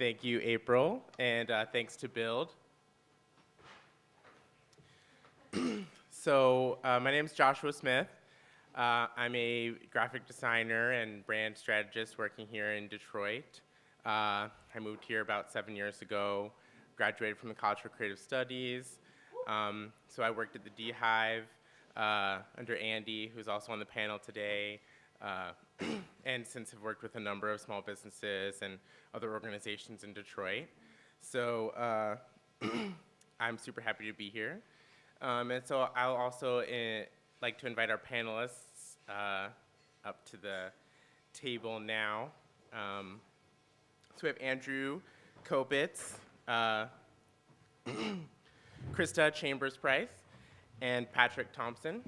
Thank you, April, and thanks to Build. My name is Joshua Smith. I'm a graphic designer and brand strategist working here in Detroit. I moved here about 7 years ago, graduated from the College for Creative Studies. So I worked at the D-Hive under Andy, who's also on the panel today. And since I've worked with a number of small businesses and other organizations in Detroit. So I'm super happy to be here. And so I'll also like to invite our panelists up to the table now. So we have Andrew Kopitz, Krista Chambers-Price, and Patrick Thompson.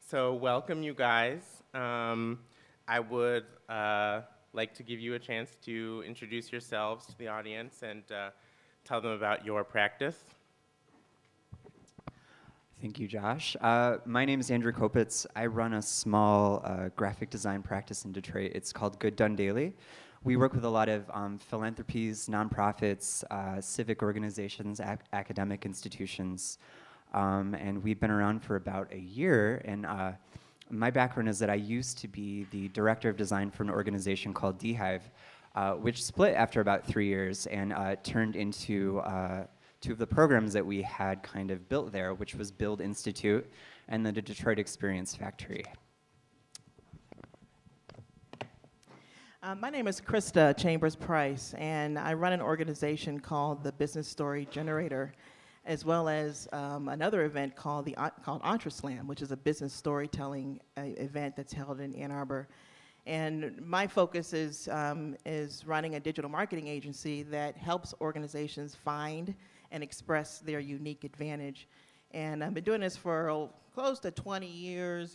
So welcome, you guys. I would like to give you a chance to introduce yourselves to the audience and tell them about your practice. Thank you, Josh. My name is Andrew Kopitz. I run a small graphic design practice in Detroit. It's called Good Done Daily. We work with a lot of philanthropies, nonprofits, civic organizations, academic institutions. And we've been around for about a year, and my background is that I used to be the director of design for an organization called D-Hive, which split after about 3 years and turned into two of the programs that we had kind of built there, which was Build Institute and the Detroit Experience Factory. My name is Krista Chambers-Price, and I run an organization called the Business Story Generator, as well as another event called EntreSlam, which is a business storytelling event that's held in Ann Arbor. And my focus is running a digital marketing agency that helps organizations find and express their unique advantage. And I've been doing this for close to 20 years,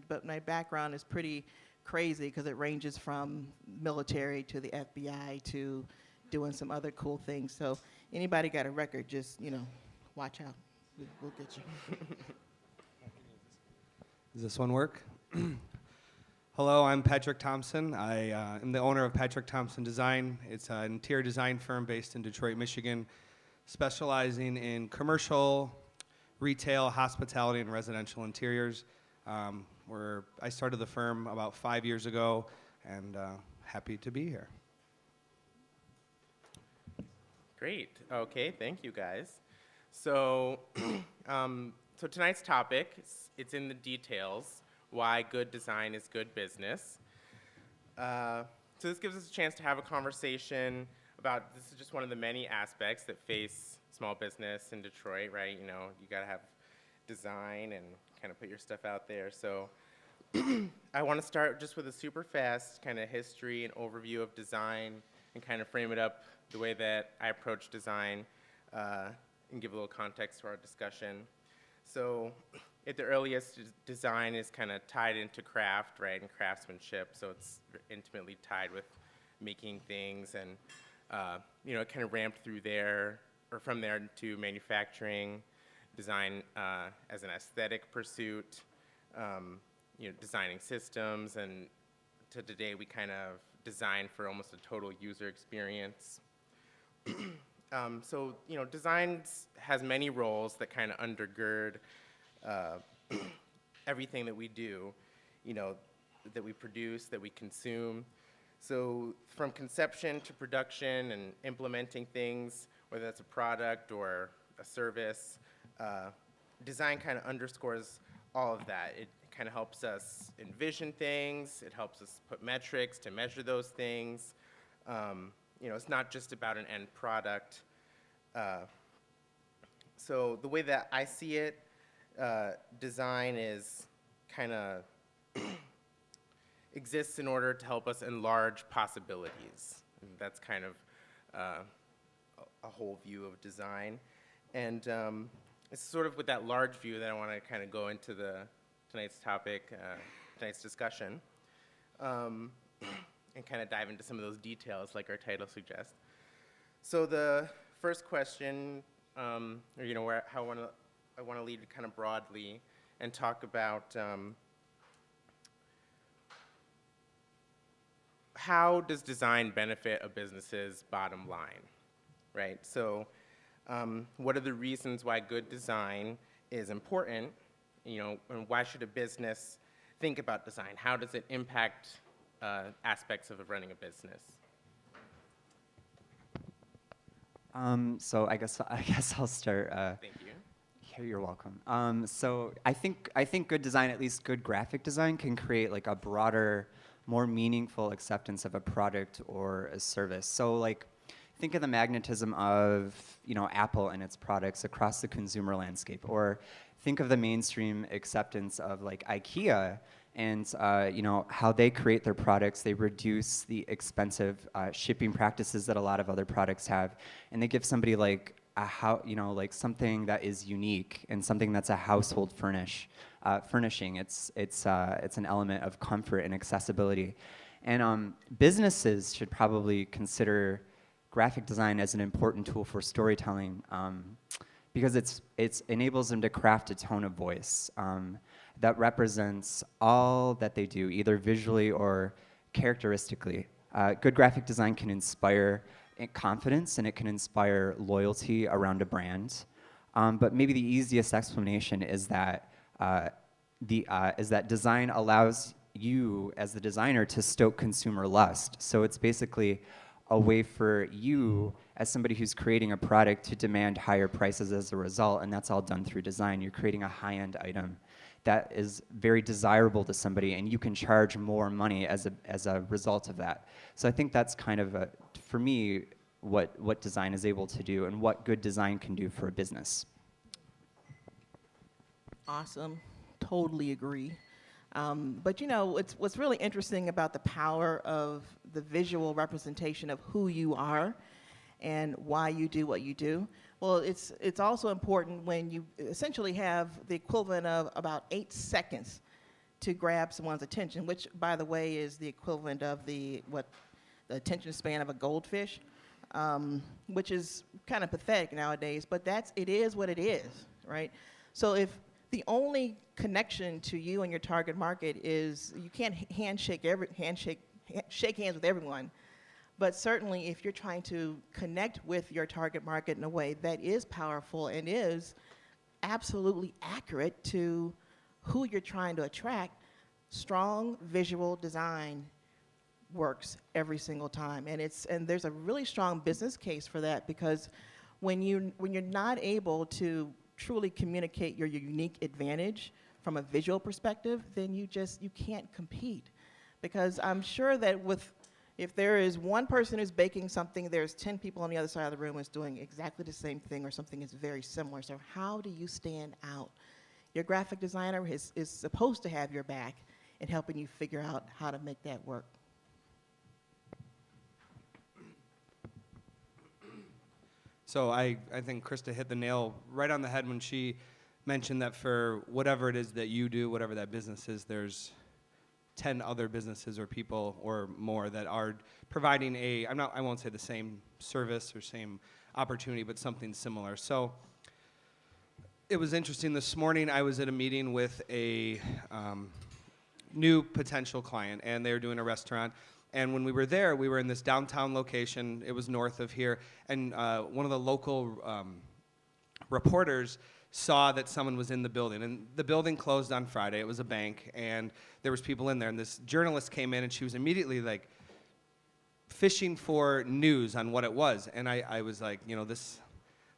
but my background is pretty crazy because it ranges from military to the FBI to doing some other cool things. So anybody got a record, just, watch out. We'll get you. Does this one work? Hello, I'm Patrick Thompson. I am the owner of Patrick Thompson Design. It's an interior design firm based in Detroit, Michigan, specializing in commercial, retail, hospitality, and residential interiors. I started the firm about 5 years ago, and happy to be here. Great. Okay, thank you, guys. So, so tonight's topic, it's in the details, why good design is good business. So this gives us a chance to have a conversation about, this is just one of the many aspects that face small business in Detroit, right? You gotta have design and kind of put your stuff out there. So I wanna start just with a super fast kind of history and overview of design and kind of frame it up the way that I approach design and give a little context to our discussion. So at the earliest, design is kind of tied into craft, right, and craftsmanship, so it's intimately tied with making things, and it kind of ramped through there, or from there to manufacturing, design as an aesthetic pursuit, designing systems, and to today we kind of design for almost a total user experience. So design has many roles that kind of undergird everything that we do, that we produce, that we consume. So from conception to production and implementing things, whether that's a product or a service, design kind of underscores all of that. It kind of helps us envision things. It helps us put metrics to measure those things. It's not just about an end product. So the way that I see it, design is kind of exists in order to help us enlarge possibilities. And that's kind of a whole view of design. And it's sort of with that large view that I want to kind of go into tonight's topic, tonight's discussion. And kind of dive into some of those details like our title suggests. So the first question, how I want to lead kind of broadly, and talk about how does design benefit a business's bottom line, right? So what are the reasons why good design is important, and why should a business think about design? How does it impact aspects of running a business? So I guess I'll start. Thank you. Here, you're welcome. So I think good design, at least good graphic design, can create like a broader, more meaningful acceptance of a product or a service. So like, think of the magnetism of Apple and its products across the consumer landscape, or think of the mainstream acceptance of like IKEA and how they create their products. They reduce the expensive shipping practices that a lot of other products have, and they give somebody like like something that is unique and something that's a household furnishing. It's an element of comfort and accessibility, and businesses should probably consider graphic design as an important tool for storytelling, because it enables them to craft a tone of voice that represents all that they do, either visually or characteristically. Good graphic design can inspire confidence, and it can inspire loyalty around a brand. But maybe the easiest explanation is that design allows you as the designer to stoke consumer lust. So it's basically a way for you as somebody who's creating a product to demand higher prices as a result, and that's all done through design. You're creating a high-end item that is very desirable to somebody, and you can charge more money as a result of that. So I think that's kind of, for me, what design is able to do and what good design can do for a business. Awesome. Totally agree. But what's really interesting about the power of the visual representation of who you are and why you do what you do. Well, it's also important when you essentially have the equivalent of about 8 seconds to grab someone's attention, which, by the way, is the equivalent of the attention span of a goldfish, which is kind of pathetic nowadays. But it is what it is, right? So if the only connection to you and your target market is you can't shake hands with everyone. But certainly, if you're trying to connect with your target market in a way that is powerful and is absolutely accurate to who you're trying to attract, strong visual design works every single time. And there's a really strong business case for that, because when you're not able to truly communicate your unique advantage from a visual perspective, then you can't compete. Because I'm sure that if there is one person who's baking something, there's 10 people on the other side of the room who's doing exactly the same thing or something is very similar. So how do you stand out? Your graphic designer is supposed to have your back in helping you figure out how to make that work. So I think Krista hit the nail right on the head when she mentioned that for whatever it is that you do, whatever that business is, there's 10 other businesses or people or more that are providing I won't say the same service or same opportunity, but something similar. So it was interesting. This morning I was at a meeting with a new potential client, and they were doing a restaurant. And when we were there, we were in this downtown location. It was north of here. And one of the local reporters saw that someone was in the building. And the building closed on Friday. It was a bank. And there was people in there. And this journalist came in, and she was immediately like fishing for news on what it was. And I was like, this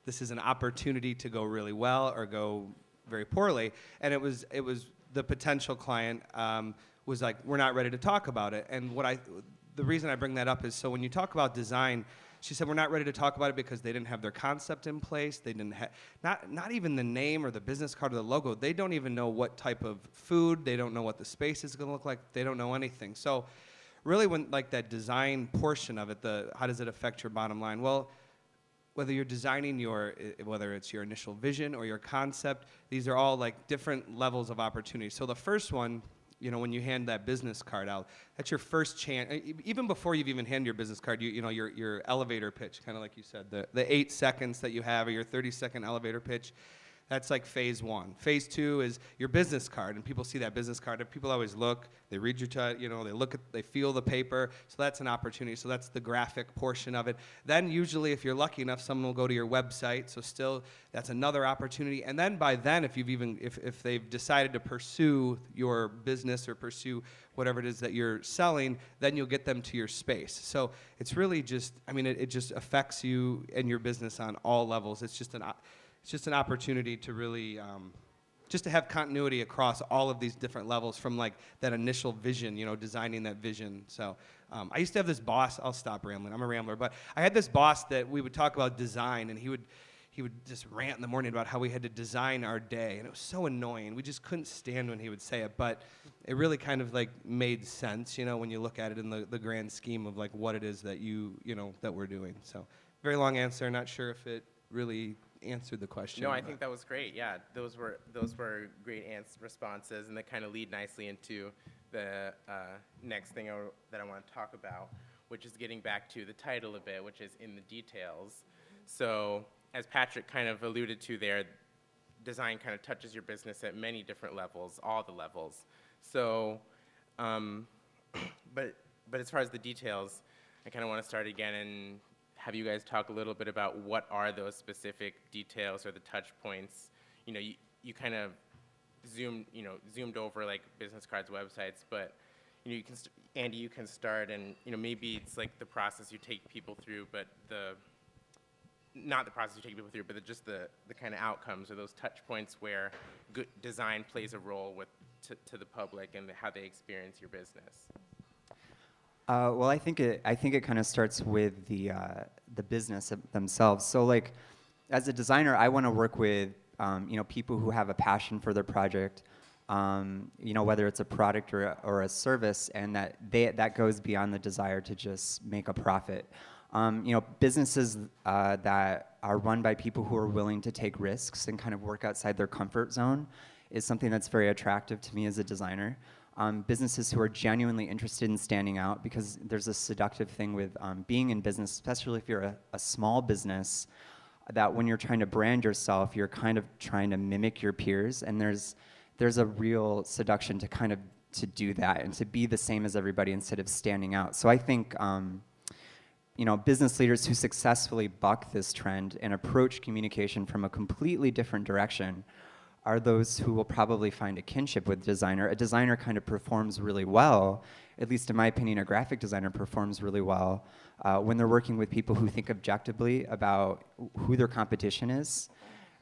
is an opportunity to go really well or go very poorly. And it was the potential client was like, we're not ready to talk about it. And the reason I bring that up is so when you talk about design, she said we're not ready to talk about it because they didn't have their concept in place. They didn't have, not even the name or the business card or the logo. They don't even know what type of food. They don't know what the space is going to look like. They don't know anything. So really when like that design portion of it, how does it affect your bottom line? Well, whether you're designing whether it's your initial vision or your concept, these are all like different levels of opportunity. So the first one, when you hand that business card out, that's your first chance. Even before you've even handed your business card, your elevator pitch, kind of like you said, the 8 seconds that you have, or your 30-second elevator pitch, That's like phase one. Phase two is your business card, and people see that business card, and people always look, they read they feel the paper, so that's an opportunity. So that's the graphic portion of it. Then usually, if you're lucky enough, someone will go to your website, so still, that's another opportunity. And then by then, if they've decided to pursue your business or pursue whatever it is that you're selling, then you'll get them to your space. So it's really just, it just affects you and your business on all levels. It's just an opportunity to really, just to have continuity across all of these different levels from like that initial vision, designing that vision. So I used to have this boss, I'll stop rambling, I'm a rambler, but I had this boss that we would talk about design, and he would just rant in the morning about how we had to design our day, and it was so annoying. We just couldn't stand when he would say it, but it really kind of like made sense, when you look at it in the grand scheme of like what it is that that we're doing. So very long answer, not sure if it really answered the question. No, I think that was great. Yeah, those were great responses, and that kind of lead nicely into the next thing that I want to talk about, which is getting back to the title a bit, which is In the Details. So as Patrick kind of alluded to there, design kind of touches your business at many different levels, all the levels. So, but as far as the details, I kind of want to start again and have you guys talk a little bit about what are those specific details or the touch points. You kind of zoomed over like business cards, websites, but you can, Andy, you can start, and maybe it's like the process you take people through, but not the process you take people through, but just the kind of outcomes or those touch points where good design plays a role to the public and how they experience your business. Well, I think it kind of starts with the business themselves. So, like, as a designer, I want to work with people who have a passion for their project, whether it's a product or a service, and that goes beyond the desire to just make a profit. Businesses that are run by people who are willing to take risks and kind of work outside their comfort zone is something that's very attractive to me as a designer. Businesses who are genuinely interested in standing out, because there's a seductive thing with being in business, especially if you're a small business, that when you're trying to brand yourself, you're kind of trying to mimic your peers, and there's a real seduction to kind of to do that and to be the same as everybody instead of standing out. So I think business leaders who successfully buck this trend and approach communication from a completely different direction are those who will probably find a kinship with designer. A designer kind of performs really well, at least in my opinion, a graphic designer performs really well when they're working with people who think objectively about who their competition is,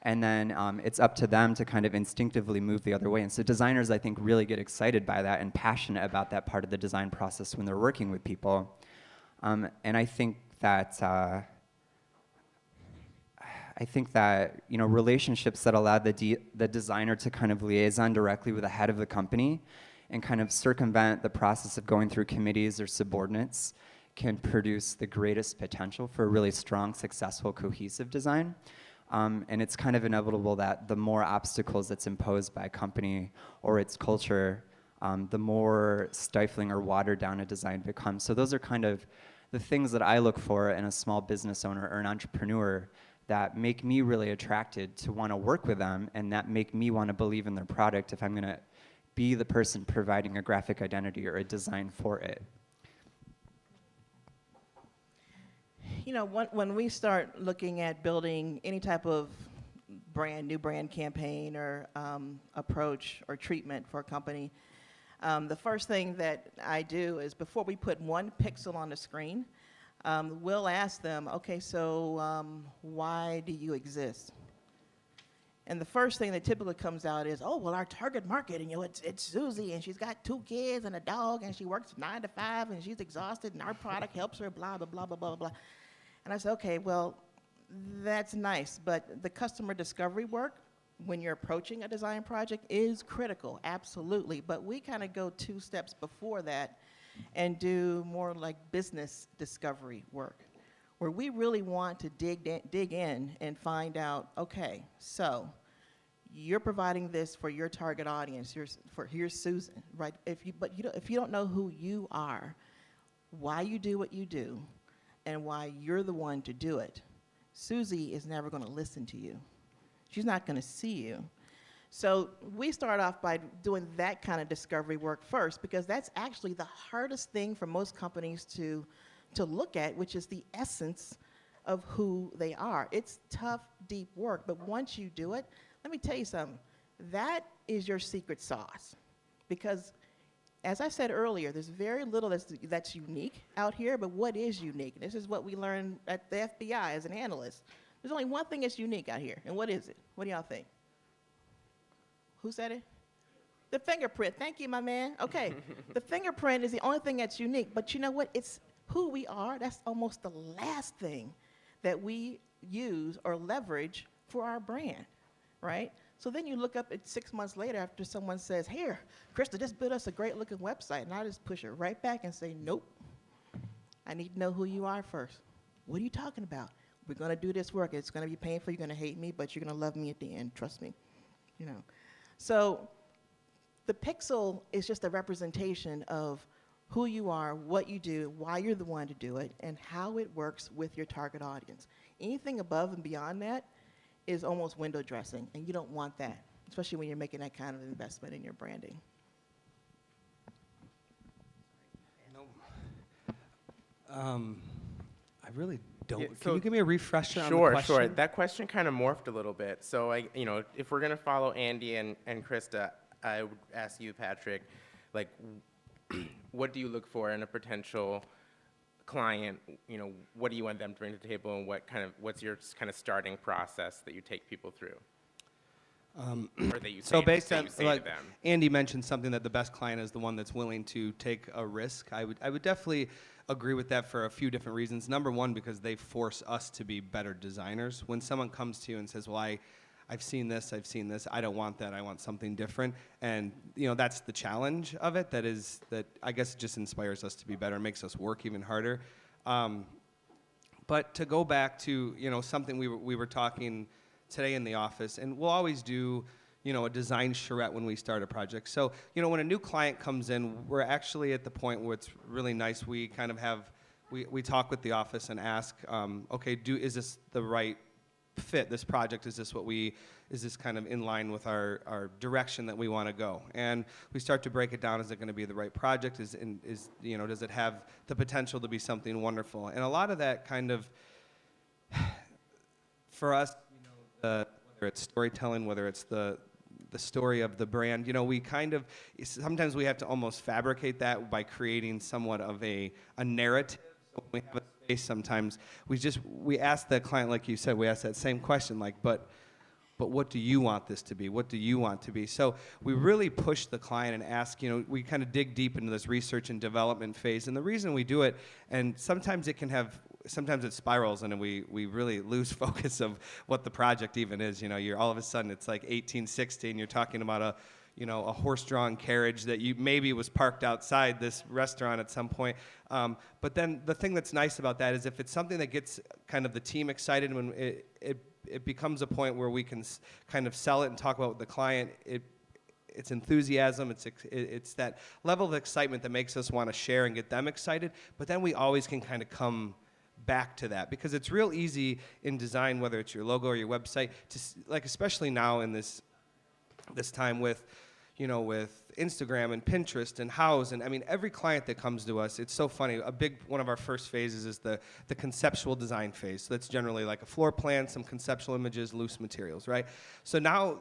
and then it's up to them to kind of instinctively move the other way. And so designers, I think, really get excited by that and passionate about that part of the design process when they're working with people. And I think that relationships that allow the designer to kind of liaison directly with the head of the company and kind of circumvent the process of going through committees or subordinates can produce the greatest potential for a really strong, successful, cohesive design. And it's kind of inevitable that the more obstacles that's imposed by a company or its culture, the more stifling or watered down a design becomes. So those are kind of the things that I look for in a small business owner or an entrepreneur that make me really attracted to want to work with them, and that make me want to believe in their product if I'm going to be the person providing a graphic identity or a design for it. When we start looking at building any type of new brand campaign or approach or treatment for a company, the first thing that I do is before we put one pixel on the screen, we'll ask them, okay, so why do you exist? And the first thing that typically comes out is, oh, well, our target market, and it's Susie, and she's got 2 kids and a dog, and she works 9 to 5, and she's exhausted, and our product helps her, blah, blah, blah, blah, blah, blah. And I said, okay, well, that's nice, but the customer discovery work when you're approaching a design project is critical, absolutely. But we kind of go 2 steps before that and do more like business discovery work, where we really want to dig in and find out, okay, so you're providing this for your target audience. Here's Susan, right? If you don't know who you are, why you do what you do, and why you're the one to do it, Susie is never going to listen to you. She's not going to see you. So we start off by doing that kind of discovery work first, because that's actually the hardest thing for most companies to look at, which is the essence of who they are. It's tough, deep work, but once you do it, let me tell you something. That is your secret sauce. Because, as I said earlier, there's very little that's unique out here, but what is unique? This is what we learned at the FBI as an analyst. There's only one thing that's unique out here, and what is it? What do y'all think? Who said it? The fingerprint. Thank you, my man. Okay. The fingerprint is the only thing that's unique, but you know what? It's who we are. That's almost the last thing that we use or leverage for our brand, right? So then you look up at 6 months later after someone says, here, Krista just built us a great looking website, and I just push it right back and say, nope, I need to know who you are first. What are you talking about? We're gonna do this work. It's gonna be painful, you're gonna hate me, but you're gonna love me at the end, trust me, you know. So the pixel is just a representation of who you are, what you do, why you're the one to do it, and how it works with your target audience. Anything above and beyond that is almost window dressing, and you don't want that, especially when you're making that kind of investment in your branding. I really don't. Yeah, Can so you give me a refresher on the Sure, question? sure. That question kind of morphed a little bit. So if we're gonna follow Andy and Krista, I would ask you, Patrick, like, what do you look for in a potential client? You know, what do you want them to bring to the table, and what's your kind of starting process that you take people through? Or that you say, So based that on, you say like, to them. Andy mentioned something that the best client is the one that's willing to take a risk. I would definitely agree with that for a few different reasons. Number one, because they force us to be better designers. When someone comes to you and says, well, I've seen this, I don't want that, I want something different. And, you know, that's the challenge of it, that I guess it just inspires us to be better, makes us work even harder. But to go back to, you know, something we were talking today in the office, and we'll always do, you know, a design charrette when we start a project. So, you know, when a new client comes in, we're actually at the point where it's really nice. We kind of we talk with the office and ask, okay, is this the right fit, this project? Is this kind of in line with our direction that we want to go? And we start to break it down. Is it going to be the right project? Does it have the potential to be something wonderful? And a lot of that kind of, for us, you know, whether it's storytelling, whether it's the story of the brand, you know, sometimes we have to almost fabricate that by creating somewhat of a narrative. When we have a space, sometimes we ask the client, like you said, we ask that same question, like, but what do you want this to be? What do you want to be? So we really push the client and ask, you know, we kind of dig deep into this research and development phase. And the reason we do it, and sometimes it spirals and we really lose focus of what the project even is. You know, you're all of a sudden it's like 1860 and you're talking about a horse-drawn carriage that maybe was parked outside this restaurant at some point. But then the thing that's nice about that is if it's something that gets kind of the team excited, when it becomes a point where we can kind of sell it and talk about with the client, it's enthusiasm, it's that level of excitement that makes us want to share and get them excited. But then we always can kind of come back to that, because it's real easy in design, whether it's your logo or your website, like especially now in this time with Instagram and Pinterest and Houzz, and I mean every client that comes to us, it's so funny. One of our first phases is the conceptual design phase. So that's generally like a floor plan, some conceptual images, loose materials, right? So now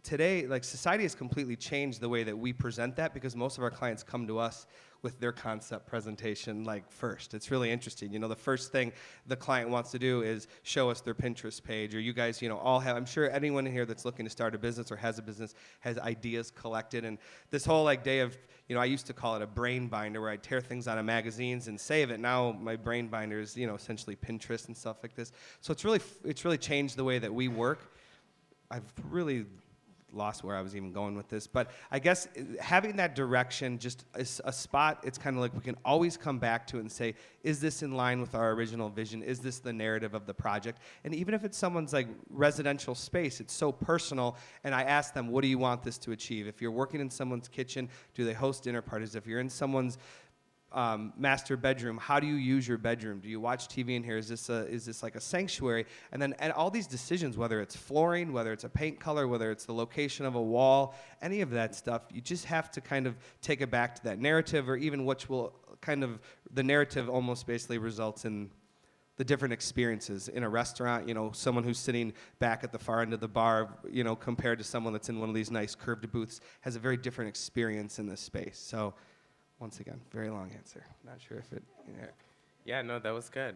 today, like, society has completely changed the way that we present that, because most of our clients come to us with their concept presentation like first. It's really interesting. You know, the first thing the client wants to do is show us their Pinterest page, or you guys, you know, all have, I'm sure anyone in here that's looking to start a business or has a business has ideas collected. And this whole like day of, you know, I used to call it a brain binder, where I tear things out of magazines and save it. Now my brain binder is, you know, essentially Pinterest and stuff like this. So it's really changed the way that we work. I've really lost where I was even going with this, but I guess having that direction, just a spot, it's kind of like we can always come back to it and say, is this in line with our original vision? Is this the narrative of the project? And even if it's someone's like residential space, it's so personal, and I ask them, what do you want this to achieve? If you're working in someone's kitchen, do they host dinner parties? If you're in someone's master bedroom. How do you use your bedroom? Do you watch TV in here? Is this like a sanctuary? And then and all these decisions, whether it's flooring, whether it's a paint color, whether it's the location of a wall, any of that stuff, you just have to kind of take it back to that narrative, or even which will kind of, the narrative almost basically results in the different experiences in a restaurant. You know, someone who's sitting back at the far end of the bar, you know, compared to someone that's in one of these nice curved booths, has a very different experience in this space. So, once again, very long answer. Not sure if it. Yeah. Yeah, no, that was good.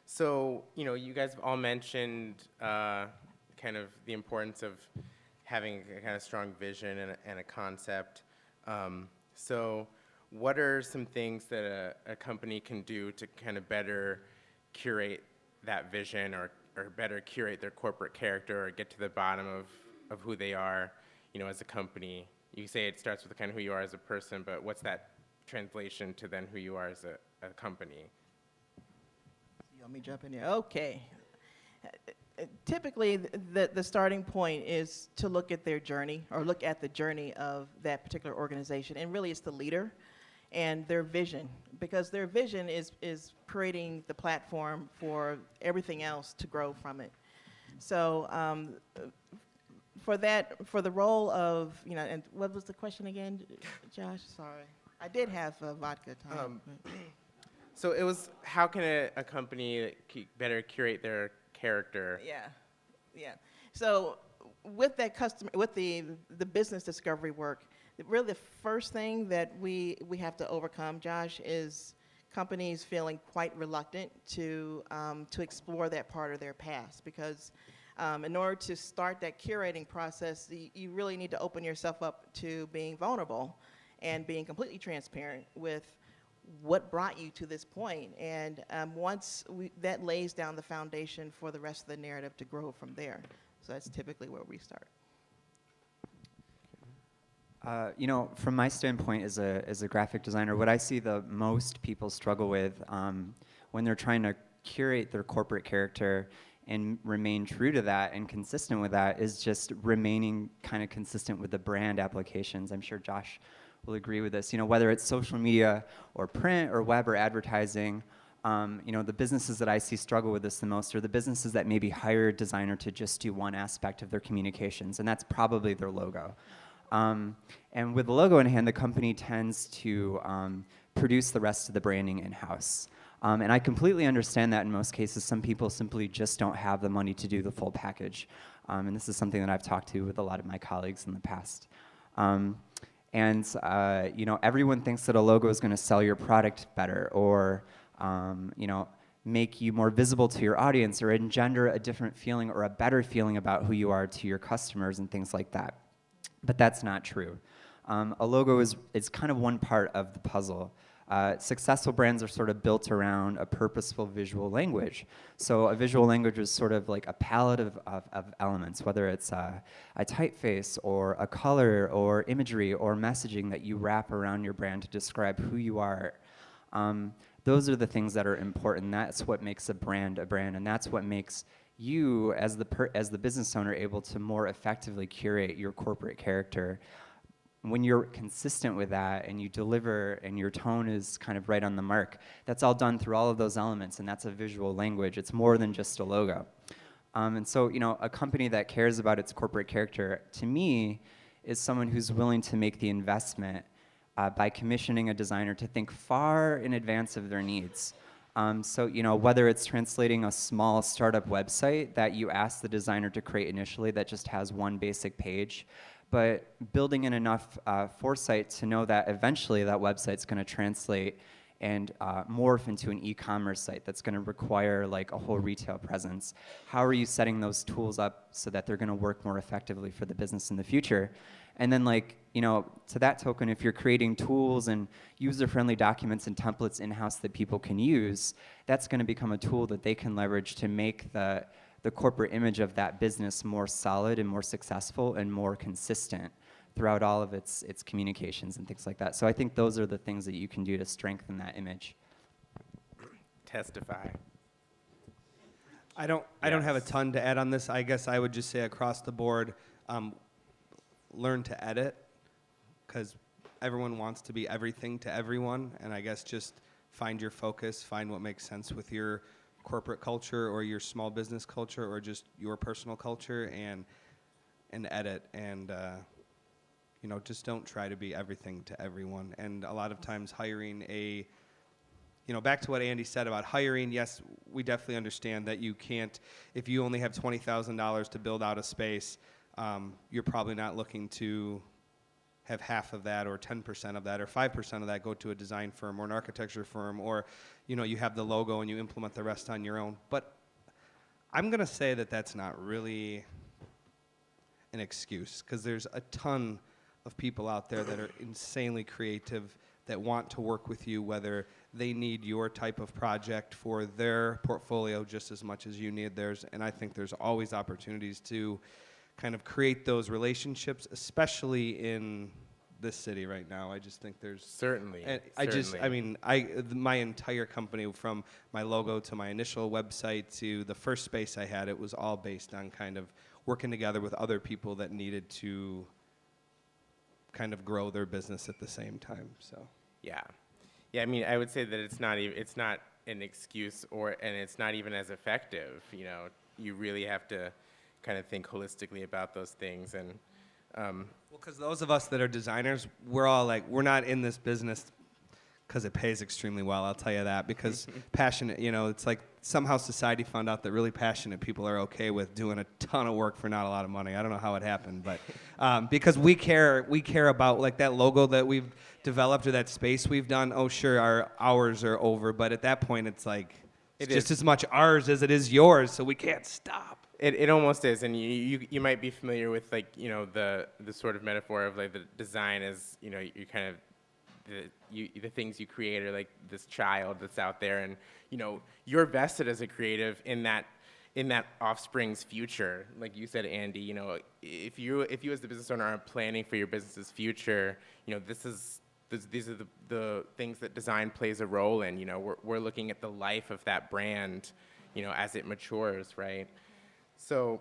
So, you know, you guys have all mentioned kind of the importance of having a kind of strong vision and a concept. So, what are some things that a company can do to kind of better curate that vision, or better curate their corporate character, or get to the bottom of who they are, you know, as a company? You say it starts with kind of who you are as a person, but what's that translation to then who you are as a company? You want me to jump in there? Okay. Typically, the starting point is to look at their journey, or look at the journey of that particular organization, and really it's the leader and their vision, because their vision is creating the platform for everything else to grow from it. So for the role of, you know, and what was the question again, Josh? Sorry. I did have vodka time. So it was, how can a company better curate their character? Yeah. So with that with the business discovery work, really the first thing that we have to overcome, Josh, is companies feeling quite reluctant to explore that part of their past, because in order to start that curating process, you really need to open yourself up to being vulnerable and being completely transparent with what brought you to this point. And once that lays down the foundation for the rest of the narrative to grow from there. So that's typically where we start. You know, from my standpoint as a graphic designer, what I see the most people struggle with when they're trying to curate their corporate character and remain true to that and consistent with that is just remaining kind of consistent with the brand applications. I'm sure Josh will agree with this. You know, whether it's social media or print or web or advertising, you know, the businesses that I see struggle with this the most are the businesses that maybe hire a designer to just do one aspect of their communications, and that's probably their logo. And with the logo in hand, the company tends to produce the rest of the branding in-house. And I completely understand that in most cases. Some people simply just don't have the money to do the full package. And this is something that I've talked to with a lot of my colleagues in the past. You know, everyone thinks that a logo is going to sell your product better, or you know, make you more visible to your audience, or engender a different feeling or a better feeling about who you are to your customers and things like that. But that's not true. A logo is kind of one part of the puzzle. Successful brands are sort of built around a purposeful visual language. So a visual language is sort of like a palette of elements, whether it's a typeface or a color or imagery or messaging that you wrap around your brand to describe who you are. Those are the things that are important. That's what makes a brand, and that's what makes you, as the business owner, able to more effectively curate your corporate character. When you're consistent with that and you deliver and your tone is kind of right on the mark, that's all done through all of those elements, and that's a visual language. It's more than just a logo. And so, you know, a company that cares about its corporate character, to me, is someone who's willing to make the investment by commissioning a designer to think far in advance of their needs. So, you know, whether it's translating a small startup website that you ask the designer to create initially that just has one basic page, but building in enough foresight to know that eventually that website's going to translate and morph into an e-commerce site that's going to require like a whole retail presence. How are you setting those tools up so that they're going to work more effectively for the business in the future? And then, like, you know, to that token, if you're creating tools and user-friendly documents and templates in-house that people can use, that's going to become a tool that they can leverage to make the corporate image of that business more solid and more successful and more consistent throughout all of its communications and things like that. So I think those are the things that you can do to strengthen that image. Testify. I don't have a ton to add on this. I guess I would just say across the board, learn to edit, because everyone wants to be everything to everyone, and I guess just find your focus, find what makes sense with your corporate culture or your small business culture or just your personal culture, and edit, and you know, just don't try to be everything to everyone. And a lot of times hiring you know, back to what Andy said about hiring, yes, we definitely understand that you can't, if you only have $20,000 to build out a space, you're probably not looking to have half of that or 10% of that or 5% of that go to a design firm or an architecture firm, or, you know, you have the logo and you implement the rest on your own. But I'm going to say that that's not really an excuse, because there's a ton of people out there that are insanely creative that want to work with you, whether they need your type of project for their portfolio just as much as you need theirs. And I think there's always opportunities to kind of create those relationships, especially in this city right now. I just think there's Certainly. and certainly. my entire company, from my logo to my initial website to the first space I had, it was all based on kind of working together with other people that needed to kind of grow their business at the same time. So Yeah. Yeah, I mean, I would say that it's not an excuse, and it's not even as effective. You know, you really have to kind of think holistically about those things. And well, because those of us that are designers, we're all like, we're not in this business because it pays extremely well, I'll tell you that, because passionate, you know, it's like somehow society found out that really passionate people are okay with doing a ton of work for not a lot of money. I don't know how it happened, but because we care about like that logo that we've developed or that space we've done. Oh, sure, our hours are over, but at that point it's like, it's just as much ours as it is yours, so we can't stop. it almost is, and you might be familiar with, like, you know, the sort of metaphor of like the design as, you know, you kind of the things you create are like this child that's out there, and, you know, you're vested as a creative in that offspring's future. Like you said, Andy, you know, if you as the business owner are planning for your business's future, you know, these are the things that design plays a role in. You know, we're looking at the life of that brand, you know, as it matures, right? So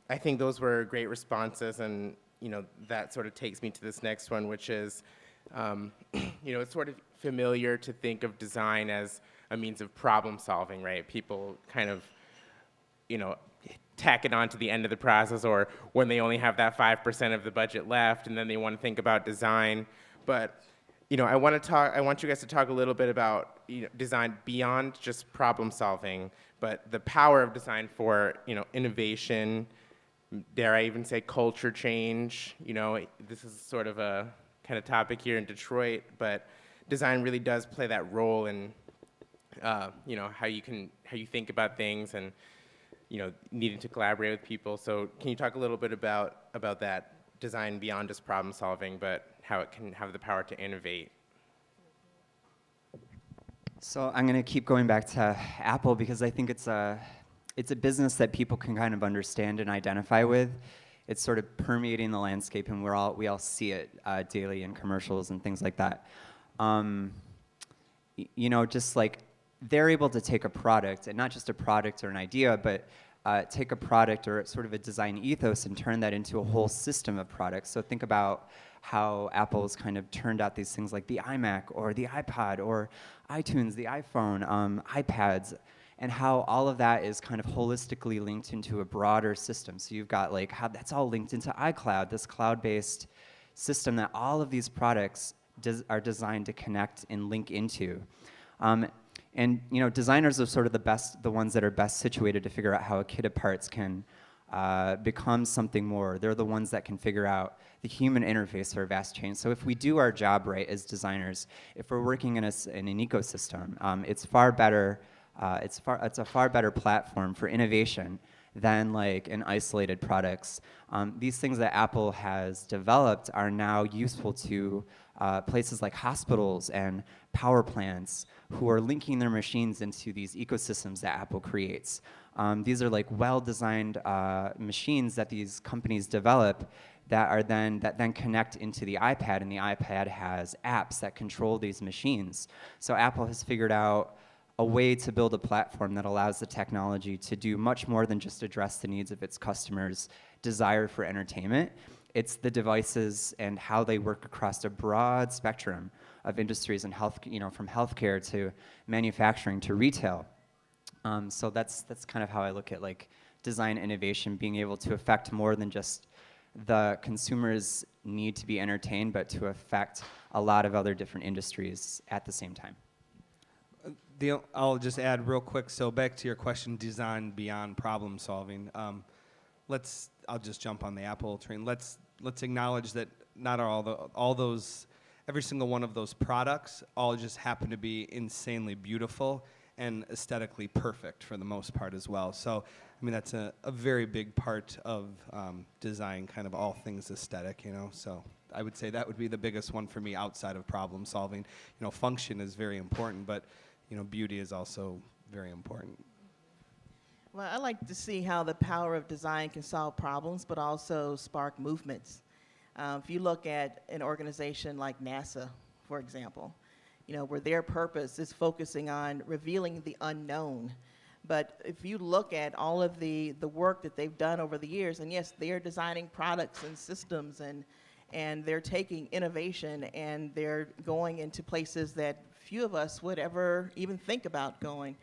I think those were great responses, and, you know, that sort of takes me to this next one, which is, you know, it's sort of familiar to think of design as a means of problem solving, right? People kind of, you know, tack it on to the end of the process, or when they only have that 5% of the budget left, and then they want to think about design. But, you know, I want you guys to talk a little bit about, you know, design beyond just problem solving, but the power of design for, you know, innovation, dare I even say culture change. You know, this is sort of a kind of topic here in Detroit, but design really does play that role in, you know, how you think about things, and, you know, needing to collaborate with people. So can you talk a little bit about that design beyond just problem solving, but how it can have the power to innovate? So I'm going to keep going back to Apple because I think it's a business that people can kind of understand and identify with. It's sort of permeating the landscape, and we all see it daily in commercials and things like that. You know, just like they're able to take a product, and not just a product or an idea, but take a product or sort of a design ethos and turn that into a whole system of products. So think about how Apple's kind of turned out these things like the iMac or the iPod or iTunes, the iPhone, iPads, and how all of that is kind of holistically linked into a broader system. So you've got like how that's all linked into iCloud, this cloud-based system that all of these products are designed to connect and link into. And, you know, designers are sort of the ones that are best situated to figure out how a kit of parts can become something more. They're the ones that can figure out the human interface for a vast change. So if we do our job right as designers, if we're working in an ecosystem, it's far better. It's a far better platform for innovation than like an isolated products. These things that Apple has developed are now useful to places like hospitals and power plants who are linking their machines into these ecosystems that Apple creates. These are like well-designed machines that these companies develop that then connect into the iPad, and the iPad has apps that control these machines. So Apple has figured out a way to build a platform that allows the technology to do much more than just address the needs of its customers' desire for entertainment. It's the devices and how they work across a broad spectrum of industries and health, from healthcare to manufacturing to retail. So that's kind of how I look at like design innovation, being able to affect more than just the consumer's need to be entertained, but to affect a lot of other different industries at the same time. I'll just add real quick. So back to your question, design beyond problem solving. I'll just jump on the Apple train. Let's acknowledge that not every single one of those products all just happen to be insanely beautiful and aesthetically perfect for the most part as well. So, I mean, that's a very big part of design, kind of all things aesthetic, So I would say that would be the biggest one for me outside of problem solving. Function is very important, but, beauty is also very important. Well, I like to see how the power of design can solve problems, but also spark movements. If you look at an organization like NASA, for example, where their purpose is focusing on revealing the unknown. But if you look at all of the work that they've done over the years, and yes, they are designing products and systems, and they're taking innovation and they're going into places that few of us would ever even think about going.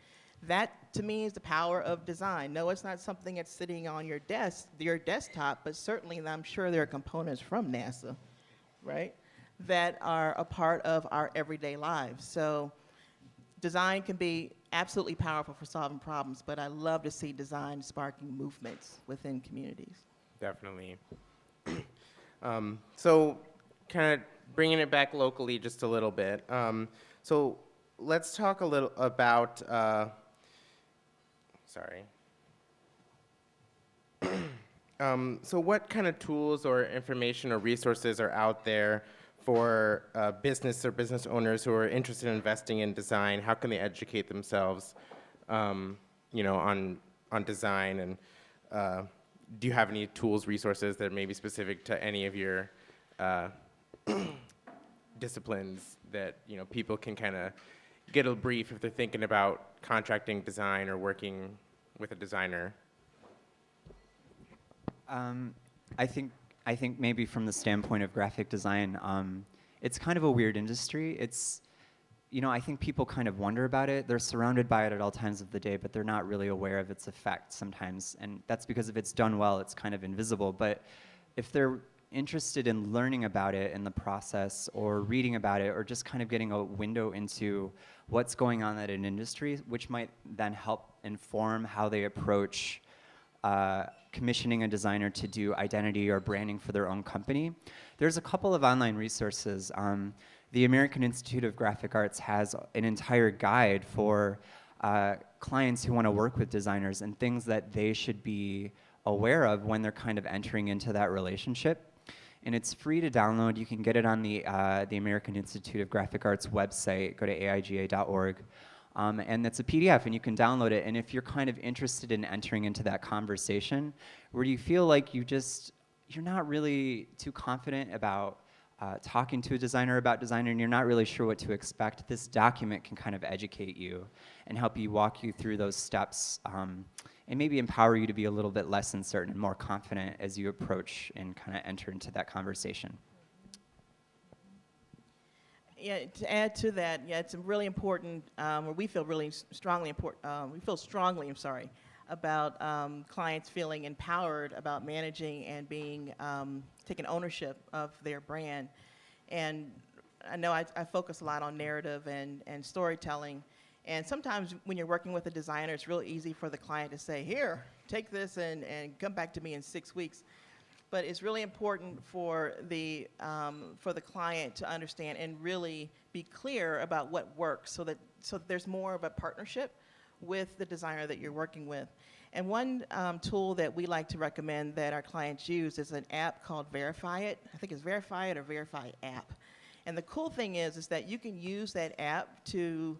That, to me, is the power of design. No, it's not something that's sitting on your desktop, but certainly I'm sure there are components from NASA, right, that are a part of our everyday lives. So design can be absolutely powerful for solving problems, but I love to see design sparking movements within communities. Definitely. So kind of bringing it back locally just a little bit. So let's talk a little about, so what kind of tools or information or resources are out there for business or business owners who are interested in investing in design? How can they educate themselves, on design? And do you have any tools, resources that may be specific to any of your disciplines that people can kind of get a brief if they're thinking about contracting design or working with a designer? I think maybe from the standpoint of graphic design, it's kind of a weird industry. I think people kind of wonder about it. They're surrounded by it at all times of the day, but they're not really aware of its effect sometimes. And that's because if it's done well, it's kind of invisible. But if they're interested in learning about it in the process or reading about it or just kind of getting a window into what's going on in an industry, which might then help inform how they approach commissioning a designer to do identity or branding for their own company. There's a couple of online resources. The American Institute of Graphic Arts has an entire guide for clients who want to work with designers and things that they should be aware of when they're kind of entering into that relationship. And it's free to download. You can get it on the American Institute of Graphic Arts website. Go to aiga.org. And it's a PDF, and you can download it. And if you're kind of interested in entering into that conversation, where you feel like you're not really too confident about talking to a designer about design, and you're not really sure what to expect, this document can kind of educate you and help you walk you through those steps, and maybe empower you to be a little bit less uncertain and more confident as you approach and kind of enter into that conversation. Yeah, to add to that, it's really important, we feel strongly about clients feeling empowered about managing and taking ownership of their brand. And I know I focus a lot on narrative and storytelling. And sometimes when you're working with a designer, it's really easy for the client to say, here, take this and come back to me in 6 weeks. But it's really important for the client to understand and really be clear about what works so that there's more of a partnership with the designer that you're working with. And one tool that we like to recommend that our clients use is an app called Verify It. I think it's Verify It or Verify App. And the cool thing is that you can use that app to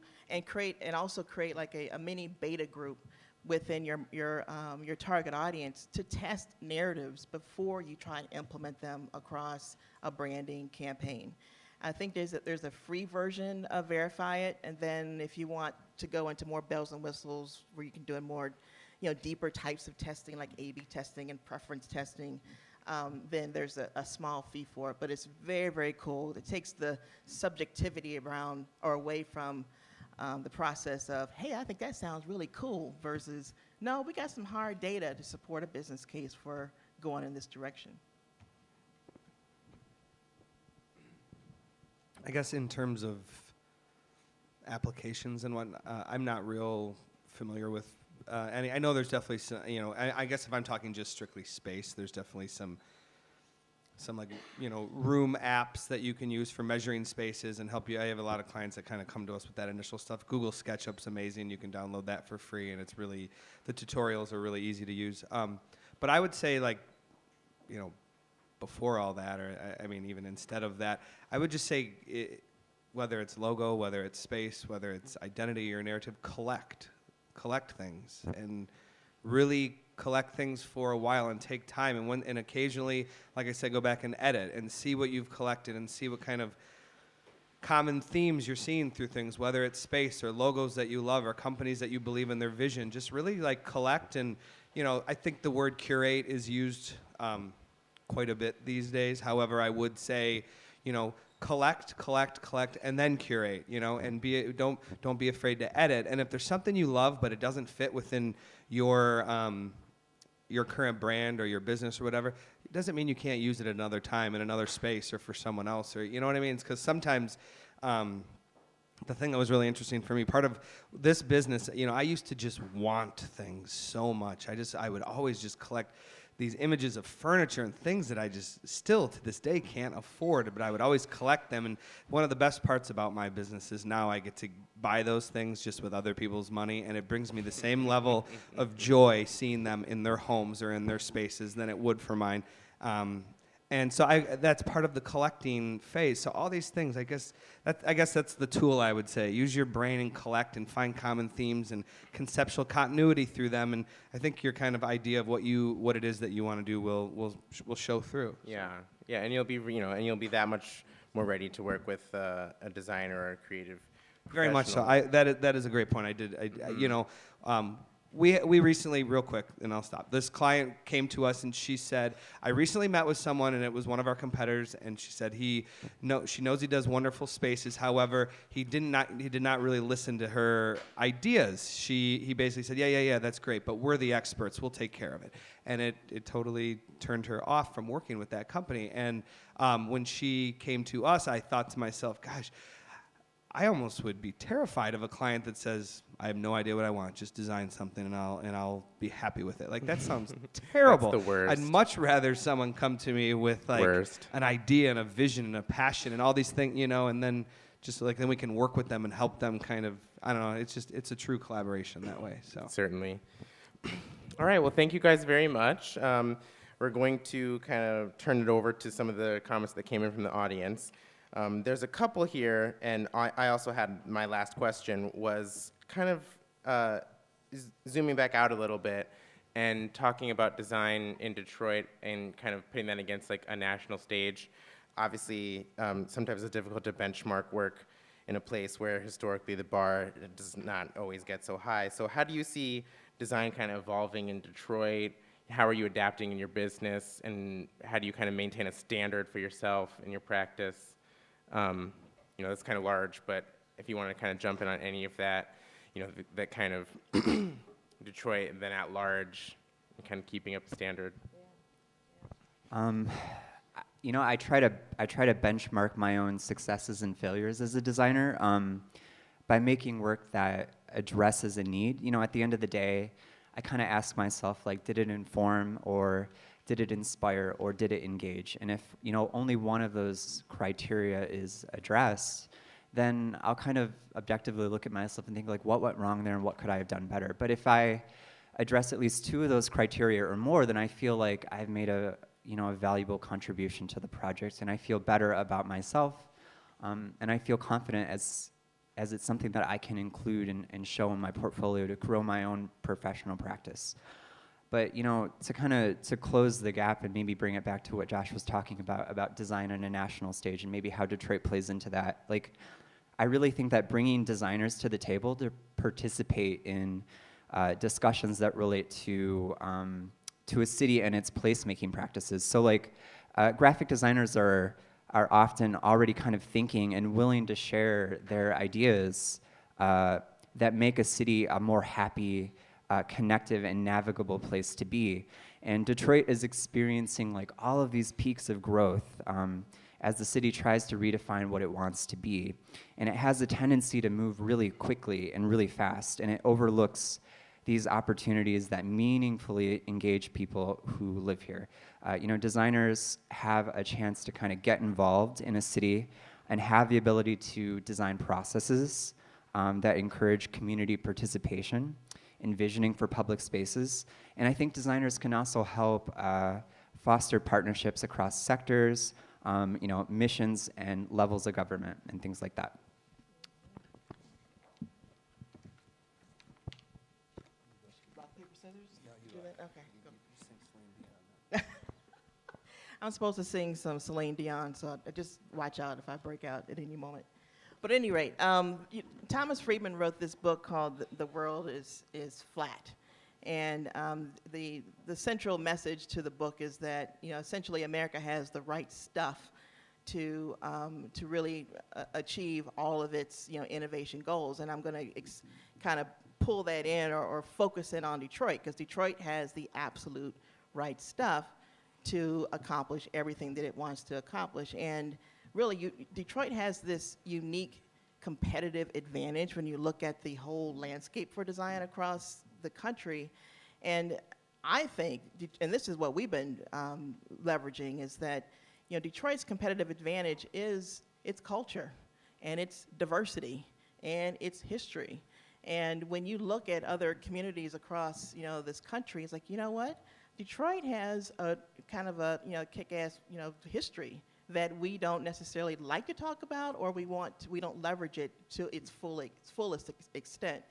also create like a mini beta group within your target audience to test narratives before you try and implement them across a branding campaign. I think there's a free version of Verify It, and then if you want to go into more bells and whistles where you can do more, deeper types of testing like A/B testing and preference testing, then there's a small fee for it. But it's very, very cool. It takes the subjectivity around or away from the process of, hey, I think that sounds really cool, versus, no, we got some hard data to support a business case for going in this direction. I guess in terms of applications and whatnot, I'm not real familiar with any. I know there's definitely some, I guess if I'm talking just strictly space, there's definitely some like, room apps that you can use for measuring spaces and help you. I have a lot of clients that kind of come to us with that initial stuff. Google SketchUp's amazing. You can download that for free, and it's really, the tutorials are really easy to use. But I would say, like, before all that, or I mean, even instead of that, I would just say, whether it's logo, whether it's space, whether it's identity or narrative, collect things, and really collect things for a while and take time, and occasionally, like I said, go back and edit and see what you've collected and see what kind of common themes you're seeing through things, whether it's space or logos that you love or companies that you believe in their vision. Just really like collect, and I think the word curate is used quite a bit these days. However, I would say, collect, and then curate, and don't be afraid to edit. And if there's something you love but it doesn't fit within your current brand or your business or whatever, it doesn't mean you can't use it another time in another space or for someone else, or you know what I mean? It's because sometimes the thing that was really interesting for me, part of this business, I used to just want things so much. I would always just collect these images of furniture and things that I just still to this day can't afford, but I would always collect them. And one of the best parts about my business is now I get to buy those things just with other people's money, and it brings me the same level of joy seeing them in their homes or in their spaces than it would for mine. And so that's part of the collecting phase. So all these things, I guess that's the tool, I would say. Use your brain and collect and find common themes and conceptual continuity through them. And I think your kind of idea of what it is that you want to do will show through. Yeah, and you'll be that much more ready to work with a designer or a creative Very much so. professional. That is a great point. We recently, real quick, and I'll stop. This client came to us and she said, I recently met with someone, and it was one of our competitors, and she said she knows he does wonderful spaces. However, he did not really listen to her ideas. He basically said, yeah, that's great, but we're the experts. We'll take care of it. And it totally turned her off from working with that company. And when she came to us, I thought to myself, gosh, I almost would be terrified of a client that says, I have no idea what I want, just design something and I'll be happy with it. Like, that sounds terrible. That's the worst. I'd much rather someone come to me with like an idea and a vision and a passion and all these things, and then just like then we can work with them and help them kind of, I don't know, it's a true collaboration that way. So Certainly. All right, well, thank you guys very much. We're going to kind of turn it over to some of the comments that came in from the audience. There's a couple here, and I also had my last question was kind of zooming back out a little bit and talking about design in Detroit and kind of putting that against like a national stage. Obviously, sometimes it's difficult to benchmark work in a place where historically the bar does not always get so high. So how do you see design kind of evolving in Detroit? How are you adapting in your business? And how do you kind of maintain a standard for yourself in your practice? It's kind of large, but if you want to kind of jump in on any of that, that kind of Detroit and then at large, and kind of keeping up the standard. I try to benchmark my own successes and failures as a designer by making work that addresses a need. At the end of the day, I kind of ask myself, like, did it inform or did it inspire or did it engage? And if only one of those criteria is addressed, then I'll kind of objectively look at myself and think, like, what went wrong there and what could I have done better? But if I address at least two of those criteria or more, then I feel like I've made a valuable contribution to the project, and I feel better about myself, and I feel confident as it's something that I can include and show in my portfolio to grow my own professional practice. But to close the gap and maybe bring it back to what Josh was talking about design on a national stage and maybe how Detroit plays into that. Like, I really think that bringing designers to the table to participate in discussions that relate to to a city and its placemaking practices. So like graphic designers are often already kind of thinking and willing to share their ideas that make a city a more happy, connective, and navigable place to be. And Detroit is experiencing like all of these peaks of growth as the city tries to redefine what it wants to be. And it has a tendency to move really quickly and really fast, and it overlooks these opportunities that meaningfully engage people who live here. You know, designers have a chance to kind of get involved in a city and have the ability to design processes that encourage community participation, envisioning for public spaces. And I think designers can also help foster partnerships across sectors, you know, missions and levels of government and things like that. Rock, paper, scissors? Do that? Okay, go. I'm supposed to sing some Celine Dion, so just watch out if I break out at any moment. But at any rate, Thomas Friedman wrote this book called The World is Flat. And the central message to the book is that, you know, essentially America has the right stuff to really achieve all of its, you know, innovation goals. And I'm going to kind of pull that in or focus in on Detroit, because Detroit has the absolute right stuff to accomplish everything that it wants to accomplish. And really, Detroit has this unique competitive advantage when you look at the whole landscape for design across the country. And I think, and this is what we've been leveraging, is that, you know, Detroit's competitive advantage is its culture and its diversity and its history. And when you look at other communities across, you know, this country, it's like, you know what? Detroit has a kind of a, you know, kick-ass, you know, history that we don't necessarily like to talk about, or we don't leverage it to its fullest extent.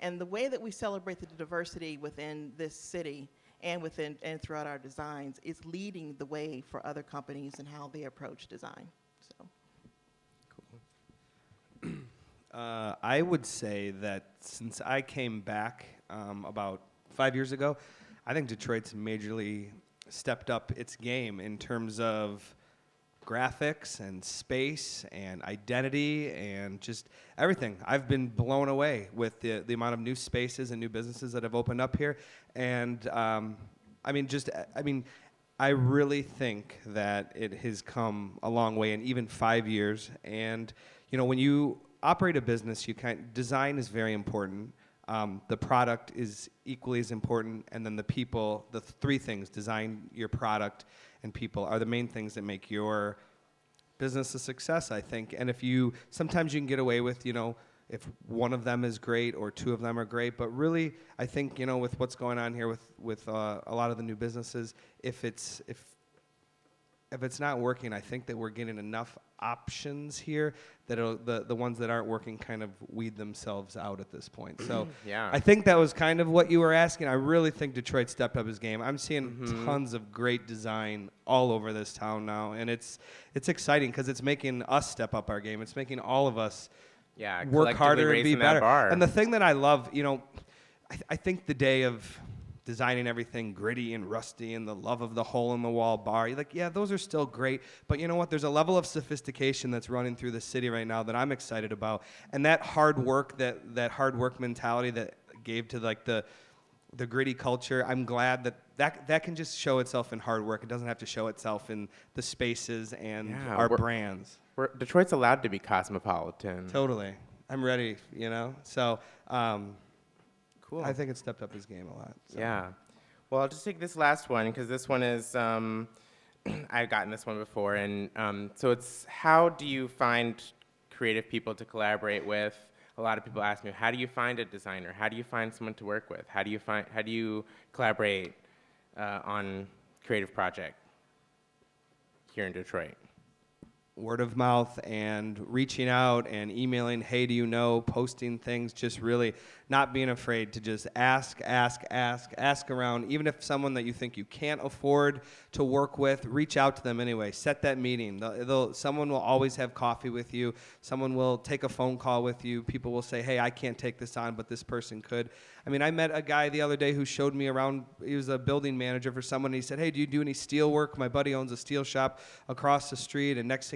And the way that we celebrate the diversity within this city and throughout our designs is leading the way for other companies and how they approach design. So. I would say that since I came back about 5 years ago, I think Detroit's majorly stepped up its game in terms of graphics and space and identity and just everything. I've been blown away with the amount of new spaces and new businesses that have opened up here. And I really think that it has come a long way in even 5 years. And, you know, when you operate a business, design is very important. The product is equally as important, and then the people, the three things, design, your product, and people, are the main things that make your business a success, I think. And sometimes you can get away with, you know, if one of them is great or two of them are great, but really, I think, you know, with what's going on here with a lot of the new businesses, if it's not working, I think that we're getting enough options here that the ones that aren't working kind of weed themselves out at this point. So Yeah. I think that was kind of what you were asking. I really think Detroit stepped up his game. I'm seeing tons of great design all over this town now, and it's exciting because it's making us step up our game. It's making all of us work harder and be raising that better. bar. And the thing that I love, you know, I think the day of designing everything gritty and rusty and the love of the hole-in-the-wall bar, you're like, yeah, those are still great, but you know what? There's a level of sophistication that's running through the city right now that I'm excited about. And that hard work, that hard work mentality that gave to like the gritty culture, I'm glad that can just show itself in hard work. It doesn't have to show itself in the spaces and our brands. Detroit's allowed to be cosmopolitan. Totally. I'm ready, you know? So, Cool. I think it stepped up his game a lot. So. Yeah. Well, I'll just take this last one because this one is, I've gotten this one before. And so it's, how do you find creative people to collaborate with? A lot of people ask me, how do you find a designer? How do you find someone to work with? How do you collaborate on creative project here in Detroit? word of mouth and reaching out and emailing, hey, do you know, posting things, just really not being afraid to just ask around. Even if someone that you think you can't afford to work with, reach out to them anyway. Set that meeting. Someone will always have coffee with you. Someone will take a phone call with you. People will say, hey, I can't take this on, but this person could. I mean, I met a guy the other day who showed me around. He was a building manager for someone. And he said, hey, do you do any steel work? My buddy owns a steel shop across the street. And next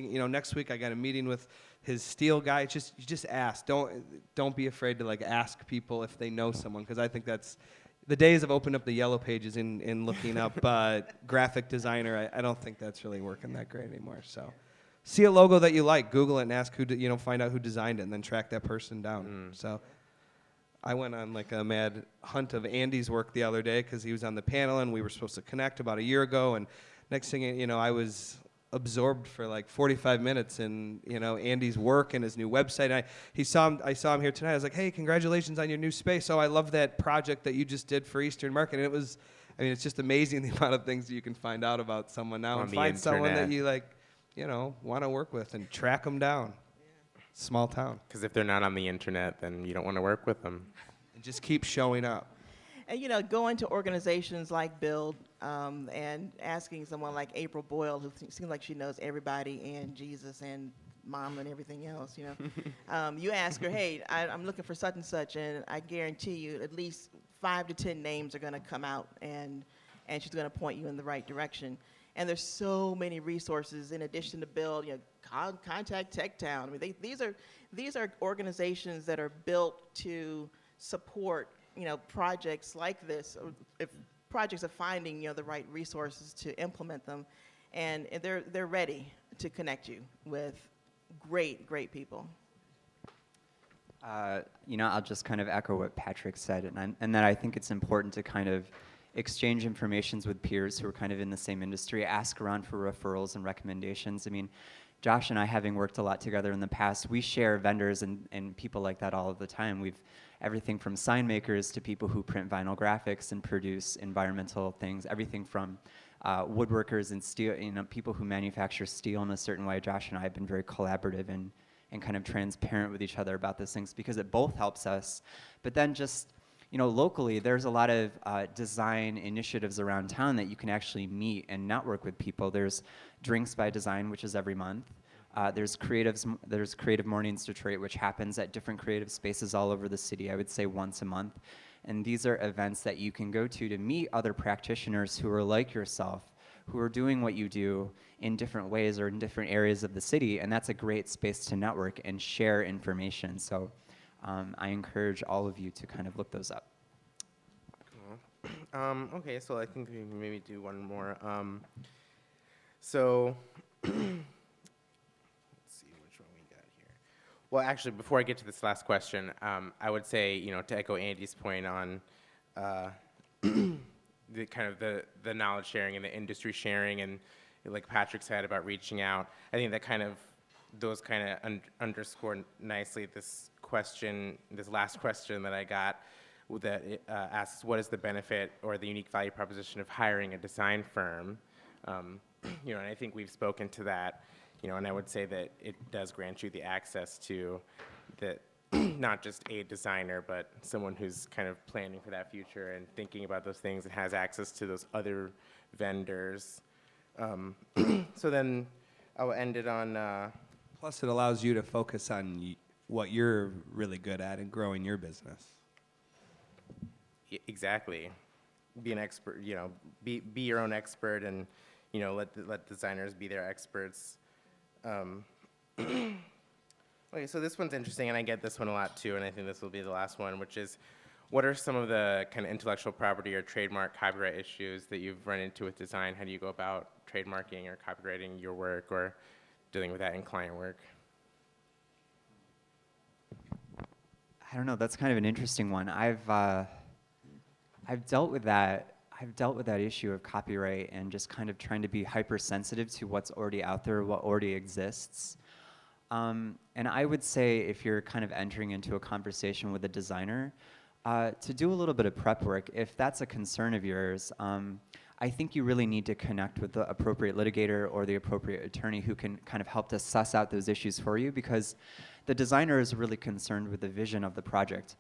week I got a meeting with his steel guy. You just ask. Don't be afraid to like ask people if they know someone, because I think that's the days of opening up the yellow pages and looking up graphic designer. I don't think that's really working that great anymore. So, see a logo that you like, Google it and ask find out who designed it, and then track that person down. So, I went on like a mad hunt of Andy's work the other day because he was on the panel and we were supposed to connect about a year ago. And next thing you know, I was absorbed for like 45 minutes in Andy's work and his new website. I saw him here tonight. I was like, hey, congratulations on your new space. Oh, I love that project that you just did for Eastern Market. And it's just amazing the amount of things that you can find out about someone now, and find someone that you want to work with and track them down. Small town. Because if they're not on the internet, then you don't want to work with them. And just keep showing up. And going to organizations like Build and asking someone like April Boyle, who seems like she knows everybody and Jesus and mom and everything else. You ask her, hey, I'm looking for such and such, and I guarantee you at least 5 to 10 names are going to come out, and she's going to point you in the right direction. And there's so many resources in addition to Build. Contact TechTown. I mean, these are organizations that are built to support projects like this. If projects are finding the right resources to implement them, and they're ready to connect you with great people. I'll just kind of echo what Patrick said, and that I think it's important to kind of exchange informations with peers who are kind of in the same industry, ask around for referrals and recommendations. I mean, Josh and I, having worked a lot together in the past, we share vendors and people like that all of the time. We've everything from sign makers to people who print vinyl graphics and produce environmental things, everything from woodworkers and steel, people who manufacture steel in a certain way. Josh and I have been very collaborative and kind of transparent with each other about those things because it both helps us. But then just locally, there's a lot of design initiatives around town that you can actually meet and network with people. There's Drinks by Design, which is every month. There's Creative Mornings Detroit, which happens at different creative spaces all over the city, I would say once a month. And these are events that you can go to meet other practitioners who are like yourself, who are doing what you do in different ways or in different areas of the city. And that's a great space to network and share information. So I encourage all of you to kind of look those up. Cool. Okay, so I think we can maybe do one more. So let's see which one we got here. Well, actually, before I get to this last question, I would say, to echo Andy's point on the kind of the knowledge sharing and the industry sharing, and like Patrick said about reaching out, I think that those underscore nicely this last question that I got, that asks, what is the benefit or the unique value proposition of hiring a design firm? And I think we've spoken to that, and I would say that it does grant you the access to not just a designer, but someone who's kind of planning for that future and thinking about those things and has access to those other vendors. So then I'll end it on... Plus, it allows you to focus on what you're really good at and growing your business. Exactly. Be an expert, be your own expert, and, let designers be their experts. Okay, so this one's interesting, and I get this one a lot too, and I think this will be the last one, which is, what are some of the kind of intellectual property or trademark copyright issues that you've run into with design? How do you go about trademarking or copyrighting your work or dealing with that in client work? I don't know. That's kind of an interesting one. I've dealt with that. I've dealt with that issue of copyright and just kind of trying to be hypersensitive to what's already out there, what already exists. And I would say if you're kind of entering into a conversation with a designer, to do a little bit of prep work. If that's a concern of yours, I think you really need to connect with the appropriate litigator or the appropriate attorney who can kind of help to suss out those issues for you, because the designer is really concerned with the vision of the project.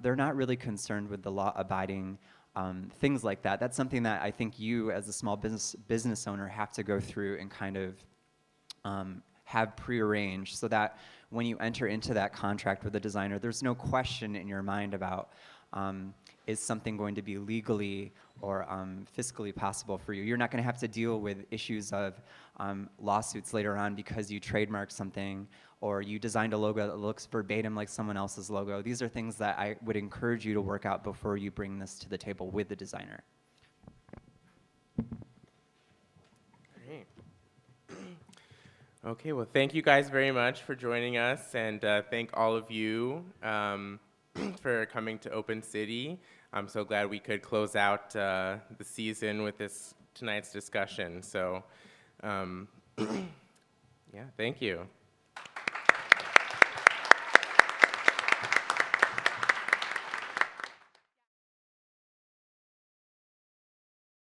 They're not really concerned with the law-abiding things like that. That's something that I think you, as a small business owner, have to go through and kind of have prearranged, so that when you enter into that contract with the designer, there's no question in your mind about is something going to be legally or fiscally possible for you. You're not going to have to deal with issues of lawsuits later on because you trademarked something or you designed a logo that looks verbatim like someone else's logo. These are things that I would encourage you to work out before you bring this to the table with the designer. Great. Okay, well, thank you guys very much for joining us, and thank all of you for coming to Open City. I'm so glad we could close out the season with tonight's discussion. So, yeah, thank you.